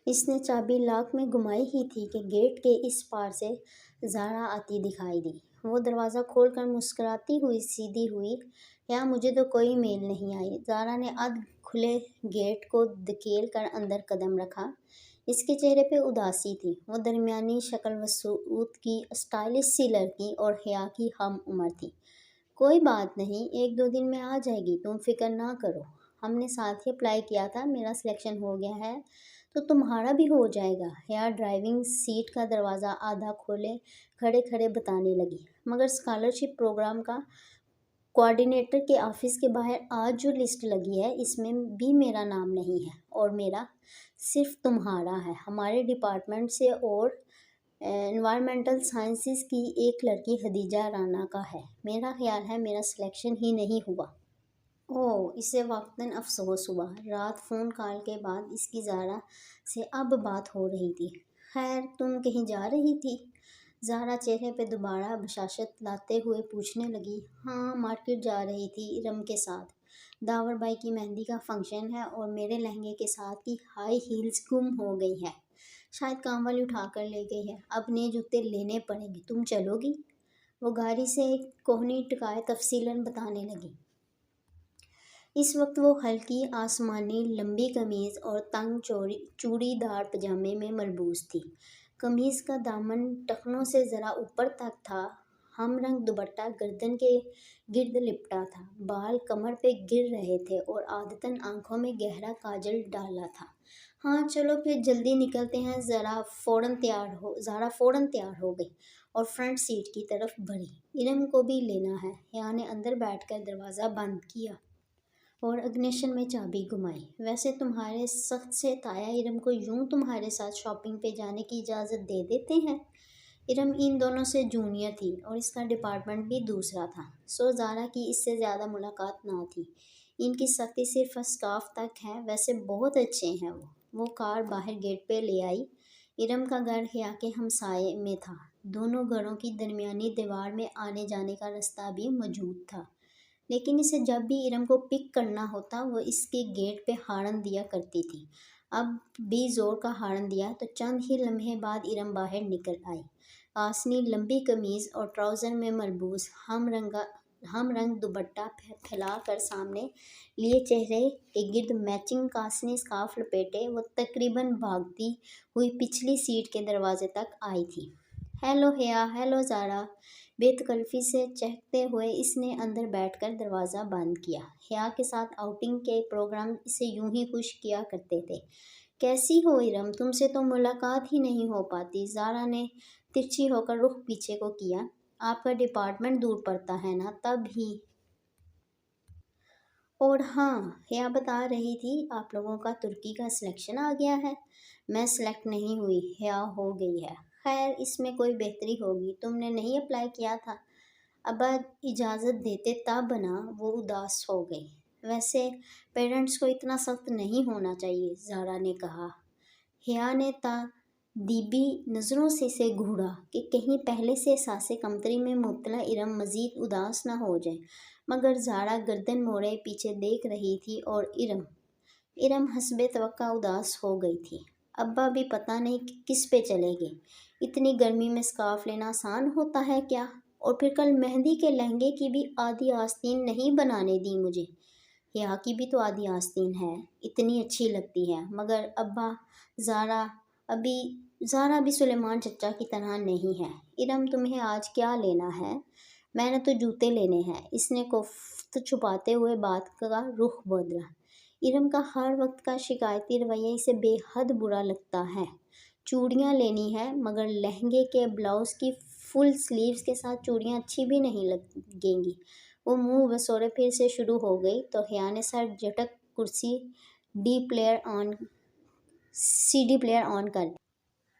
اس نے چابی لاک میں گھمائی ہی تھی کہ گیٹ کے اس پار سے زارا آتی دکھائی دی۔ وہ دروازہ کھول کر مسکراتی ہوئی سیدھی ہوئی۔ یا مجھے تو کوئی میل نہیں آئی۔ زارا نے ادھ کھلے گیٹ کو دھکیل کر اندر قدم رکھا۔ اس کے چہرے پہ اداسی تھی۔ وہ درمیانی شکل و صورت کی اسٹائلش سی لڑکی اور حیا کی ہم عمر تھی۔ کوئی بات نہیں، 1-2 دن میں آ جائے گی، تم فکر نہ کرو۔ ہم نے ساتھ ہی اپلائی کیا تھا، میرا سلیکشن ہو گیا ہے تو تمہارا بھی ہو جائے گا۔ حیا ڈرائیونگ سیٹ کا دروازہ آدھا کھولے کھڑے کھڑے بتانے لگی۔ مگر اسکالرشپ پروگرام کا کوآرڈینیٹر کے آفس کے باہر آج جو لسٹ لگی ہے اس میں بھی میرا نام نہیں ہے، اور میرا صرف تمہارا ہے۔ ہمارے ڈپارٹمنٹ سے اور انوائرمنٹل سائنسز کی ایک لڑکی خدیجہ رانا کا ہے۔ میرا خیال ہے میرا سلیکشن ہی نہیں ہوا۔ اوہ، اسے واقعتاً افسوس ہوا۔ رات فون کال کے بعد اس کی زارا سے اب بات ہو رہی تھی۔ خیر، تم کہیں جا رہی تھی؟ زارا چہرے پہ دوبارہ بشاشت لاتے ہوئے پوچھنے لگی۔ ہاں، مارکیٹ جا رہی تھی ارم کے ساتھ۔ داور بھائی کی مہندی کا فنکشن ہے اور میرے لہنگے کے ساتھ کی ہائی ہیلز گم ہو گئی ہے۔ شاید کام والی اٹھا کر لے گئی ہے۔ اب نئے جوتے لینے پڑیں گے، تم چلو گی؟ وہ گاری سے کوہنی ٹکائے تفصیلاً بتانے لگی۔ اس وقت وہ ہلکی آسمانی لمبی قمیض اور تنگ چوڑی دار پاجامے میں ملبوس تھی۔ قمیض کا دامن ٹخنوں سے ذرا اوپر تک تھا۔ ہم رنگ دوپٹہ گردن کے گرد لپٹا تھا۔ بال کمر پہ گر رہے تھے اور عادتاً آنکھوں میں گہرا کاجل ڈالا تھا۔ ہاں چلو پھر جلدی نکلتے ہیں۔ زارا فوراً تیار ہو گئی اور فرنٹ سیٹ کی طرف بڑھی۔ ارم کو بھی لینا ہے۔ حیا نے اندر بیٹھ کر دروازہ بند کیا اور اگنیشن میں چابی گھمائی۔ ویسے تمہارے سخت سے تایا ارم کو یوں تمہارے ساتھ شاپنگ پہ جانے کی اجازت دے دیتے ہیں؟ ارم ان دونوں سے جونیئر تھی اور اس کا ڈپارٹمنٹ بھی دوسرا تھا، سو زارا کی اس سے زیادہ ملاقات نہ تھی۔ ان کی سختی صرف اسکارف تک ہے۔ ویسے بہت اچھے ہیں وہ کار باہر گیٹ پہ لے آئی۔ ارم کا گھر حیا کے ہمسائے میں تھا۔ دونوں گھروں کی درمیانی دیوار میں آنے جانے کا راستہ بھی موجود تھا، لیکن اسے جب بھی ارم کو پک کرنا ہوتا وہ اس کے گیٹ پہ ہارن دیا کرتی تھی۔ اب بھی زور کا ہارن دیا تو چند ہی لمحے بعد ارم باہر نکل آئی۔ آسنی لمبی قمیض اور ٹراؤزر میں ملبوس ہم رنگ دوپٹہ پھیلا کر سامنے لیے چہرے کے گرد میچنگ کاسنی اسکارف لپیٹے وہ تقریباً بھاگتی ہوئی پچھلی سیٹ کے دروازے تک آئی تھی۔ ہیلو حیا، ہیلو زارا، بے تکلفی سے چہکتے ہوئے اس نے اندر بیٹھ کر دروازہ بند کیا۔ حیا کے ساتھ آؤٹنگ کے پروگرام اسے یوں ہی خوش کیا کرتے تھے۔ کیسی ہو ارم؟ تم سے تو ملاقات ہی نہیں ہو پاتی۔ زارا نے ترچھی ہو کر رخ پیچھے کو کیا۔ آپ کا ڈپارٹمنٹ دور پڑتا ہے نا، تب ہی۔ اور ہاں، حیا بتا رہی تھی آپ لوگوں کا ترکی کا سلیکشن آ گیا ہے۔ میں سلیکٹ نہیں ہوئی، حیا ہو گئی ہے۔ خیر، اس میں کوئی بہتری ہوگی، تم نے نہیں اپلائی کیا تھا؟ ابا اجازت دیتے تب نا۔ وہ اداس ہو گئی۔ ویسے پیرنٹس کو اتنا سخت نہیں ہونا چاہیے، زارا نے کہا۔ حیا نے تادیبی نظروں سے اسے گھورا کہ کہیں پہلے سے احساس کمتری میں مبتلا ارم مزید اداس نہ ہو جائے، مگر زارا گردن موڑے پیچھے دیکھ رہی تھی اور ارم حسب توقع اداس ہو گئی تھی۔ ابا بھی پتہ نہیں کس پہ چلے گئے۔ اتنی گرمی میں اسکارف لینا آسان ہوتا ہے کیا؟ اور پھر کل مہندی کے لہنگے کی بھی آدھی آستین نہیں بنانے دی مجھے۔ حیا کی بھی تو آدھی آستین ہے، اتنی اچھی لگتی ہے، مگر ابا زارا بھی سلیمان چچا کی طرح نہیں ہے۔ ارم تمہیں آج کیا لینا ہے؟ میں نے تو جوتے لینے ہیں۔ اس نے کوفت چھپاتے ہوئے بات کا رخ بدلا۔ ارم کا ہر وقت کا شکایتی رویہ اسے بے حد برا لگتا ہے۔ چوڑیاں لینی ہے، مگر لہنگے کے بلاؤز کی فل سلیوز کے ساتھ چوڑیاں اچھی بھی نہیں لگیں گی۔ وہ منہ بسوڑے پھر سے شروع ہو گئی تو حیا نے سر جھٹک کر سی ڈی پلیئر آن کر دیا۔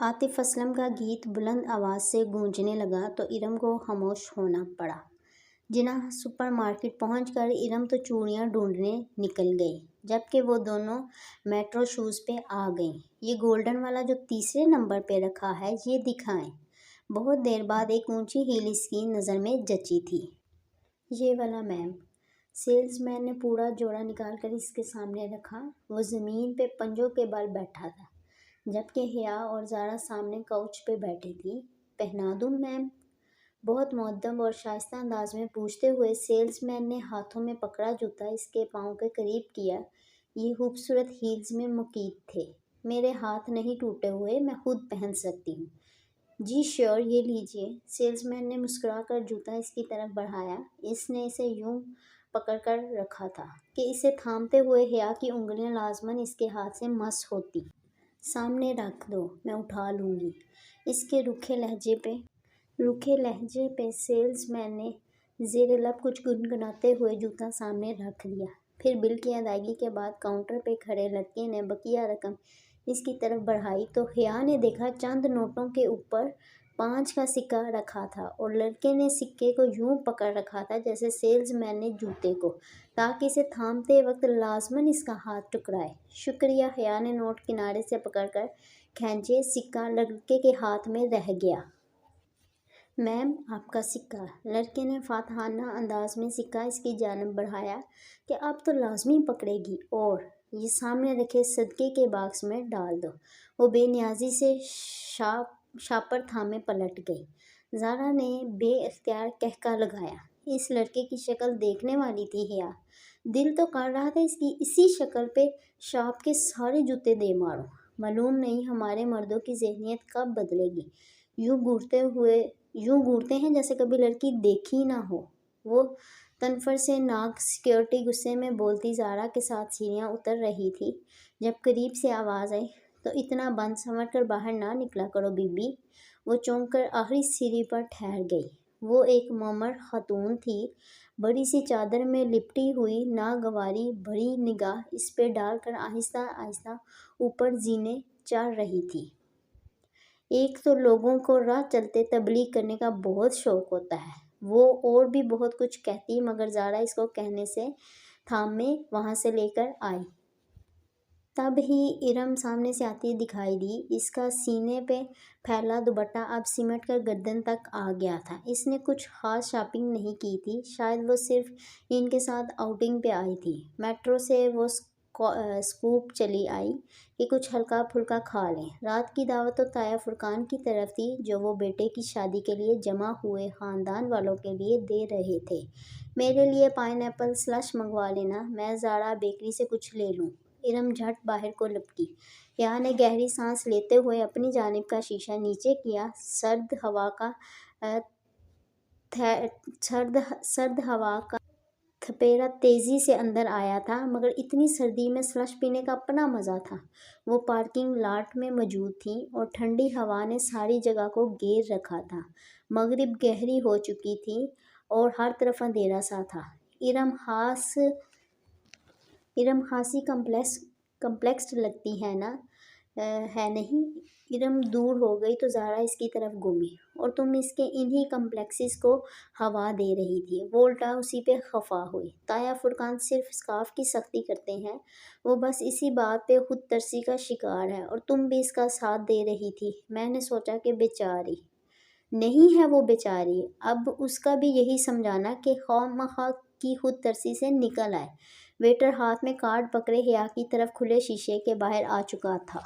عاطف اسلم کا گیت بلند آواز سے گونجنے لگا تو ارم کو خاموش ہونا پڑا۔ جناح سپر مارکیٹ پہنچ کر ارم تو چوڑیاں ڈھونڈنے نکل گئی، جبکہ وہ دونوں میٹرو شوز پہ آ گئیں۔ یہ گولڈن والا جو تیسرے نمبر پہ رکھا ہے، یہ دکھائیں۔ بہت دیر بعد ایک اونچی ہیل اس کی نظر میں جچی تھی۔ یہ والا میم۔ سیلز مین نے پورا جوڑا نکال کر اس کے سامنے رکھا۔ وہ زمین پہ پنجوں کے بل بیٹھا تھا، جبکہ حیا اور زارا سامنے کوچ پہ بیٹھی تھی۔ پہنا دوں میم؟ بہت مؤدب اور شائستہ انداز میں پوچھتے ہوئے سیلز مین نے ہاتھوں میں پکڑا جوتا اس کے پاؤں کے قریب کیا۔ یہ خوبصورت ہیلز میں مقید تھے۔ میرے ہاتھ نہیں ٹوٹے ہوئے، میں خود پہن سکتی ہوں۔ جی شیور، یہ لیجیے۔ سیلز مین نے مسکرا کر جوتا اس کی طرف بڑھایا۔ اس نے اسے یوں پکڑ کر رکھا تھا کہ اسے تھامتے ہوئے حیا کی انگلیاں لازماً اس کے ہاتھ سے مس ہوتی۔ سامنے رکھ دو، میں اٹھا لوں گی۔ اس کے روکھے لہجے پہ سیلز مین نے زیر لب کچھ گنگناتے ہوئے جوتا سامنے رکھ دیا۔ پھر بل کی ادائیگی کے بعد کاؤنٹر پہ کھڑے لڑکے نے بقیہ رقم اس کی طرف بڑھائی تو حیا نے دیکھا چند نوٹوں کے اوپر 5 کا سکہ رکھا تھا اور لڑکے نے سکے کو یوں پکڑ رکھا تھا جیسے سیلز مین نے جوتے کو، تاکہ اسے تھامتے وقت لازماً اس کا ہاتھ ٹکرائے۔ شکریہ۔ حیا نے نوٹ کنارے سے پکڑ کر کھینچے۔ سکہ لڑکے کے ہاتھ میں رہ گیا۔ میم، آپ کا سکہ۔ لڑکے نے فاتحانہ انداز میں سکہ اس کی جانب بڑھایا کہ اب تو لازمی پکڑے گی اور یہ سامنے رکھے صدقے کے باکس میں ڈال دو۔ وہ بے نیازی سے شاپر تھامے پلٹ گئی۔ زارا نے بے اختیار قہقہ لگایا۔ اس لڑکے کی شکل دیکھنے والی تھی حیا۔ دل تو کر رہا تھا اس کی اسی شکل پہ شاپ کے سارے جوتے دے ماروں۔ معلوم نہیں ہمارے مردوں کی ذہنیت کب بدلے گی۔ یوں گھورتے ہیں جیسے کبھی لڑکی دیکھی نہ ہو۔ وہ تنفر سے ناک سیکورٹی غصے میں بولتی زارا کے ساتھ سیڑھیاں اتر رہی تھی۔ جب قریب سے آواز آئی تو اتنا بن سنور کر باہر نہ نکلا کرو بی بی۔ وہ چونک کر آخری سیڑھی پر ٹھہر گئی۔ وہ ایک معمر خاتون تھی، بڑی سی چادر میں لپٹی ہوئی، ناگواری بھری نگاہ اس پہ ڈال کر آہستہ آہستہ اوپر زینے چڑھ رہی تھی۔ ایک تو لوگوں کو راہ چلتے تبلیغ کرنے کا بہت شوق ہوتا ہے۔ وہ اور بھی بہت کچھ کہتی مگر زارا اس کو کہنے سے تھامے وہاں سے لے کر آئی۔ تب ہی ارم سامنے سے آتی دکھائی دی۔ اس کا سینے پہ پھیلا دوپٹہ اب سمٹ کر گردن تک آ گیا تھا۔ اس نے کچھ خاص شاپنگ نہیں کی تھی، شاید وہ صرف ان کے ساتھ آؤٹنگ پہ آئی تھی۔ میٹرو سے وہ اسکوپ چلی آئی کہ کچھ ہلکا پھلکا کھا لیں۔ رات کی دعوت تو تایا فرقان کی طرف تھی جو وہ بیٹے کی شادی کے لیے جمع ہوئے خاندان والوں کے لیے دے رہے تھے۔ میرے لیے پائن ایپل سلش منگوا لینا، میں زارا بیکری سے کچھ لے لوں۔ ارم جھٹ باہر کو لپکی۔ حیا نے گہری سانس لیتے ہوئے اپنی جانب کا شیشہ نیچے کیا۔ سرد ہوا کا تھپیڑا تیزی سے اندر آیا تھا مگر اتنی سردی میں سلش پینے کا اپنا مزہ تھا۔ وہ پارکنگ لاٹ میں موجود تھیں اور ٹھنڈی ہوا نے ساری جگہ کو گھیر رکھا تھا۔ مغرب گہری ہو چکی تھی اور ہر طرف اندھیرا سا تھا۔ ارم خاصی کمپلیکسڈ لگتی ہے نا، ہے نہیں؟ ارم دور ہو گئی تو زارا اس کی طرف گھومی۔ اور تم اس کے انہی کمپلیکسز کو ہوا دے رہی تھی۔ وہ الٹا اسی پہ خفا ہوئی۔ تایا فرقان صرف اسکارف کی سختی کرتے ہیں، وہ بس اسی بات پہ خود ترسی کا شکار ہے اور تم بھی اس کا ساتھ دے رہی تھی۔ میں نے سوچا کہ بیچاری نہیں ہے وہ بیچاری، اب اس کا بھی یہی سمجھانا کہ خواہ مخواہ کی خود ترسی سے نکل آئے۔ ویٹر ہاتھ میں کارڈ پکڑے حیا کی طرف کھلے شیشے کے باہر آ چکا تھا۔